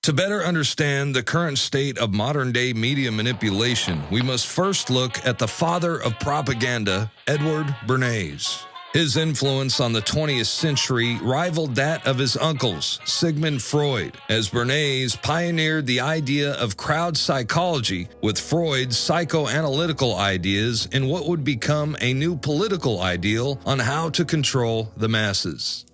To better understand the current state of modern-day media manipulation, we must first look at the father of propaganda, Edward Bernays. His influence on the 20th century rivaled that of his uncles, Sigmund Freud, as Bernays pioneered the idea of crowd psychology with Freud's psychoanalytical ideas in what would become a new political ideal on how to control the masses.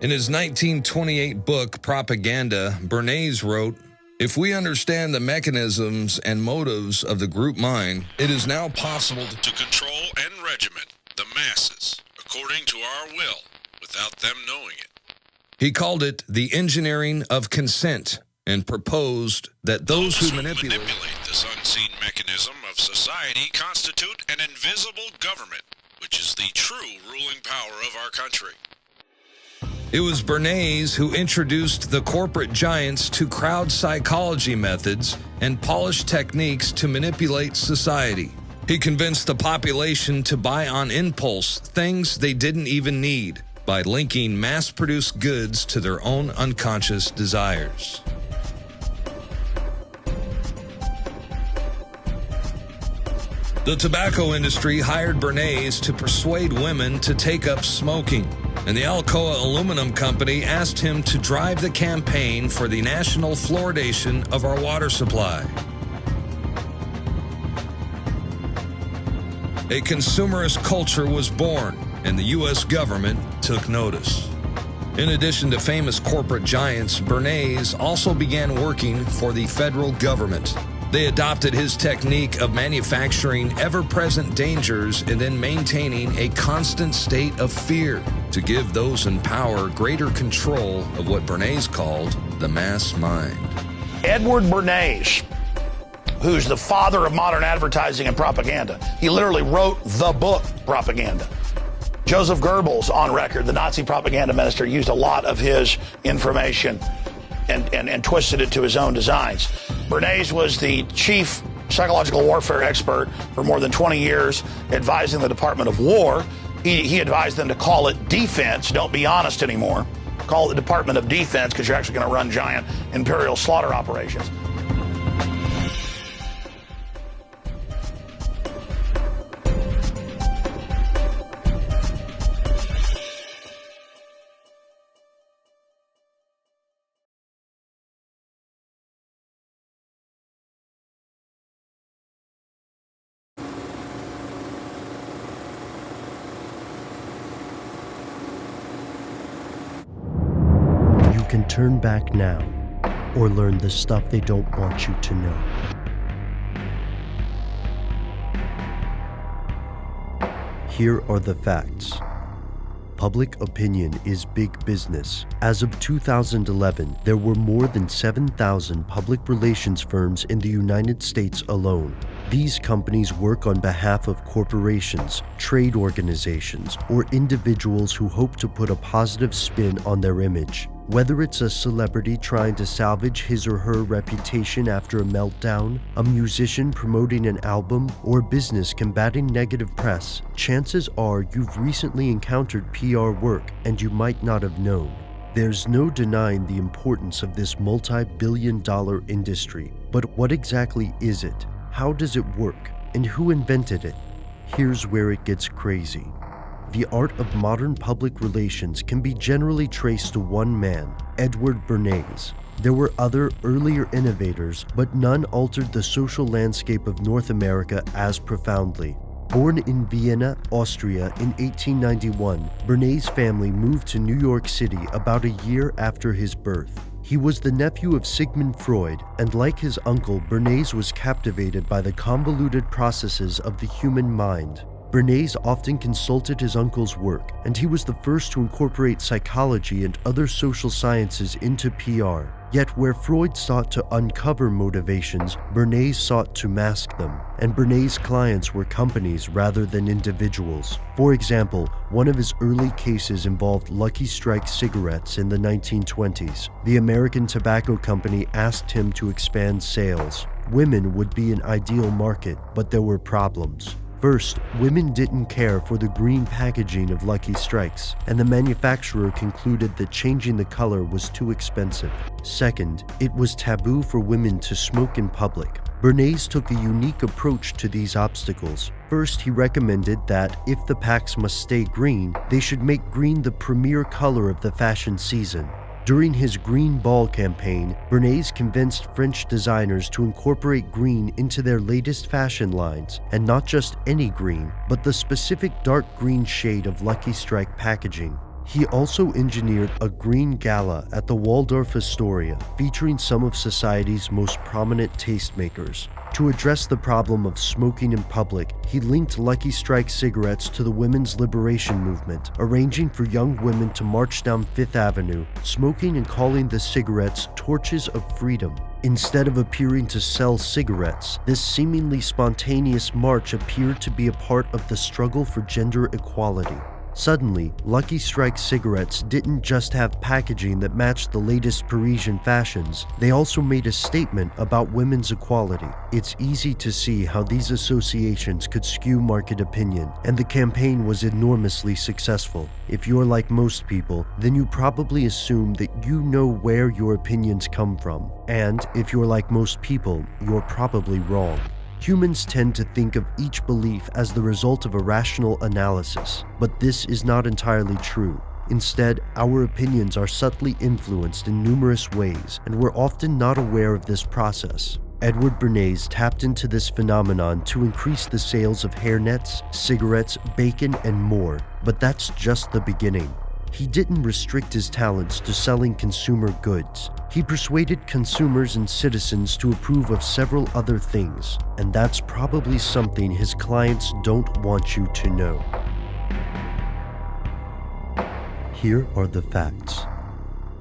In his 1928 book, Propaganda, Bernays wrote, "If we understand the mechanisms and motives of the group mind, it is now possible to control and regiment the masses according to our will without them knowing it." He called it the engineering of consent and proposed that those who manipulate this unseen mechanism of society constitute an invisible government, which is the true ruling power of our country. It was Bernays who introduced the corporate giants to crowd psychology methods and polished techniques to manipulate society. He convinced the population to buy on impulse things they didn't even need by linking mass-produced goods to their own unconscious desires. The tobacco industry hired Bernays to persuade women to take up smoking, and the Alcoa Aluminum Company asked him to drive the campaign for the national fluoridation of our water supply. A consumerist culture was born, and the U.S. government took notice. In addition to famous corporate giants, Bernays also began working for the federal government. They adopted his technique of manufacturing ever-present dangers and then maintaining a constant state of fear to give those in power greater control of what Bernays called the mass mind. Edward Bernays, who's the father of modern advertising and propaganda, he literally wrote the book Propaganda. Joseph Goebbels, on record, the Nazi propaganda minister, used a lot of his information and twisted it to his own designs. Bernays was the chief psychological warfare expert for more than 20 years, advising the Department of War. He advised them to call it defense. Don't be honest anymore. Call it the Department of Defense, because you're actually going to run giant imperial slaughter operations. You can turn back now, or learn the stuff they don't want you to know. Here are the facts. Public opinion is big business. As of 2011, there were more than 7,000 public relations firms in the United States alone. These companies work on behalf of corporations, trade organizations, or individuals who hope to put a positive spin on their image. Whether it's a celebrity trying to salvage his or her reputation after a meltdown, a musician promoting an album, or a business combating negative press, chances are you've recently encountered PR work and you might not have known. There's no denying the importance of this multi-billion-dollar industry, but what exactly is it? How does it work? And who invented it? Here's where it gets crazy. The art of modern public relations can be generally traced to one man, Edward Bernays. There were other earlier innovators, but none altered the social landscape of North America as profoundly. Born in Vienna, Austria in 1891, Bernays' family moved to New York City about a year after his birth. He was the nephew of Sigmund Freud, and like his uncle, Bernays was captivated by the convoluted processes of the human mind. Bernays often consulted his uncle's work, and he was the first to incorporate psychology and other social sciences into PR. Yet where Freud sought to uncover motivations, Bernays sought to mask them, and Bernays' clients were companies rather than individuals. For example, one of his early cases involved Lucky Strike cigarettes in the 1920s. The American Tobacco Company asked him to expand sales. Women would be an ideal market, but there were problems. First, women didn't care for the green packaging of Lucky Strikes, and the manufacturer concluded that changing the color was too expensive. Second, it was taboo for women to smoke in public. Bernays took a unique approach to these obstacles. First, he recommended that if the packs must stay green, they should make green the premier color of the fashion season. During his Green Ball campaign, Bernays convinced French designers to incorporate green into their latest fashion lines, and not just any green, but the specific dark green shade of Lucky Strike packaging. He also engineered a green gala at the Waldorf Astoria, featuring some of society's most prominent tastemakers. To address the problem of smoking in public, he linked Lucky Strike cigarettes to the women's liberation movement, arranging for young women to march down Fifth Avenue, smoking and calling the cigarettes torches of freedom. Instead of appearing to sell cigarettes, this seemingly spontaneous march appeared to be a part of the struggle for gender equality. Suddenly, Lucky Strike cigarettes didn't just have packaging that matched the latest Parisian fashions, they also made a statement about women's equality. It's easy to see how these associations could skew market opinion, and the campaign was enormously successful. If you're like most people, then you probably assume that you know where your opinions come from. And if you're like most people, you're probably wrong. Humans tend to think of each belief as the result of a rational analysis, but this is not entirely true. Instead, our opinions are subtly influenced in numerous ways, and we're often not aware of this process. Edward Bernays tapped into this phenomenon to increase the sales of hairnets, cigarettes, bacon, and more, but that's just the beginning. He didn't restrict his talents to selling consumer goods. He persuaded consumers and citizens to approve of several other things, and that's probably something his clients don't want you to know. Here are the facts.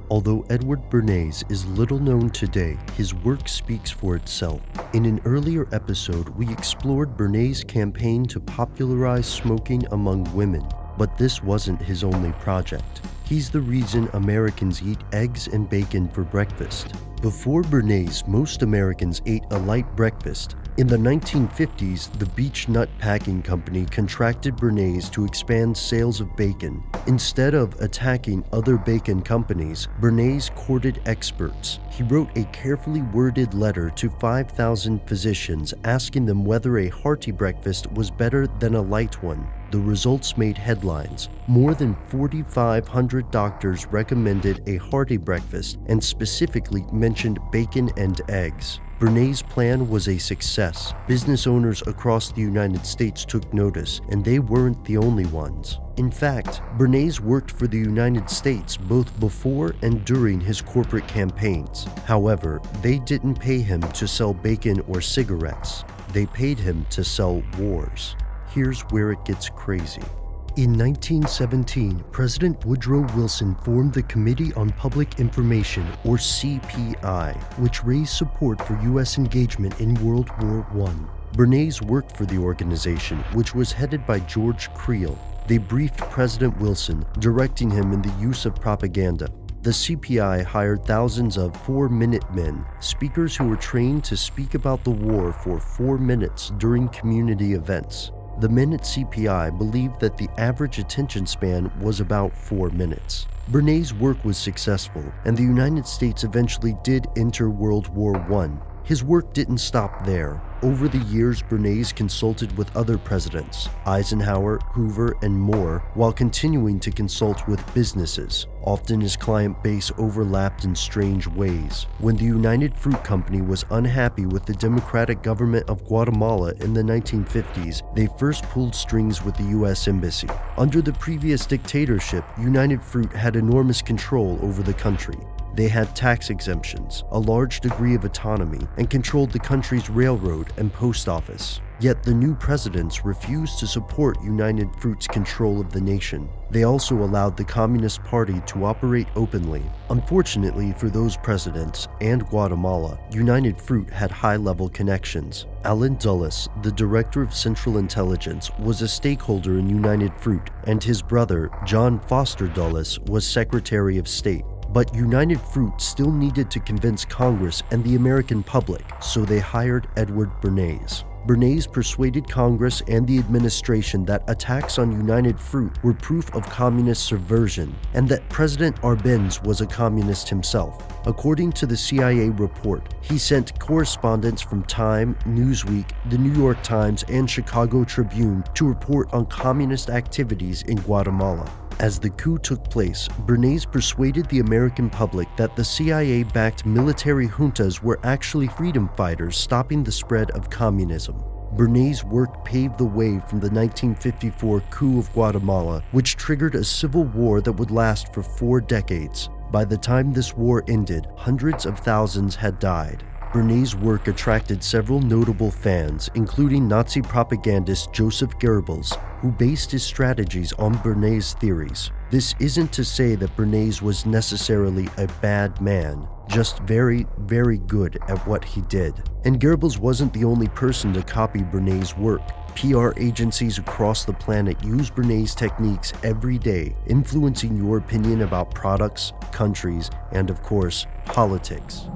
Although Edward Bernays is little known today, his work speaks for itself. In an earlier episode, we explored Bernays' campaign to popularize smoking among women. But this wasn't his only project. He's the reason Americans eat eggs and bacon for breakfast. Before Bernays, most Americans ate a light breakfast. In the 1950s, the Beech Nut Packing Company contracted Bernays to expand sales of bacon. Instead of attacking other bacon companies, Bernays courted experts. He wrote a carefully worded letter to 5,000 physicians asking them whether a hearty breakfast was better than a light one. The results made headlines. More than 4,500 doctors recommended a hearty breakfast and specifically mentioned bacon and eggs. Bernays' plan was a success. Business owners across the United States took notice, and they weren't the only ones. In fact, Bernays worked for the United States both before and during his corporate campaigns. However, they didn't pay him to sell bacon or cigarettes. They paid him to sell wars. Here's where it gets crazy. In 1917, President Woodrow Wilson formed the Committee on Public Information, or CPI, which raised support for U.S. engagement in World War I. Bernays worked for the organization, which was headed by George Creel. They briefed President Wilson, directing him in the use of propaganda. The CPI hired thousands of 4-minute men, speakers who were trained to speak about the war for 4 minutes during community events. The men at CPI believed that the average attention span was about 4 minutes. Bernays' work was successful, and the United States eventually did enter World War I. His work didn't stop there. Over the years, Bernays consulted with other presidents, Eisenhower, Hoover, and more, while continuing to consult with businesses. Often his client base overlapped in strange ways. When the United Fruit Company was unhappy with the democratic government of Guatemala in the 1950s, they first pulled strings with the U.S. Embassy. Under the previous dictatorship, United Fruit had enormous control over the country. They had tax exemptions, a large degree of autonomy, and controlled the country's railroad and post office. Yet the new presidents refused to support United Fruit's control of the nation. They also allowed the Communist Party to operate openly. Unfortunately for those presidents and Guatemala, United Fruit had high-level connections. Allen Dulles, the director of Central Intelligence, was a stakeholder in United Fruit, and his brother, John Foster Dulles, was Secretary of State. But United Fruit still needed to convince Congress and the American public, so they hired Edward Bernays. Bernays persuaded Congress and the administration that attacks on United Fruit were proof of communist subversion, and that President Arbenz was a communist himself. According to the CIA report, he sent correspondents from Time, Newsweek, the New York Times, and Chicago Tribune to report on communist activities in Guatemala. As the coup took place, Bernays persuaded the American public that the CIA-backed military juntas were actually freedom fighters stopping the spread of communism. Bernays' work paved the way from the 1954 coup of Guatemala, which triggered a civil war that would last for 4 decades. By the time this war ended, hundreds of thousands had died. Bernays' work attracted several notable fans, including Nazi propagandist Joseph Goebbels, who based his strategies on Bernays' theories. This isn't to say that Bernays was necessarily a bad man, just very, very good at what he did. And Goebbels wasn't the only person to copy Bernays' work. PR agencies across the planet use Bernays' techniques every day, influencing your opinion about products, countries, and of course, politics.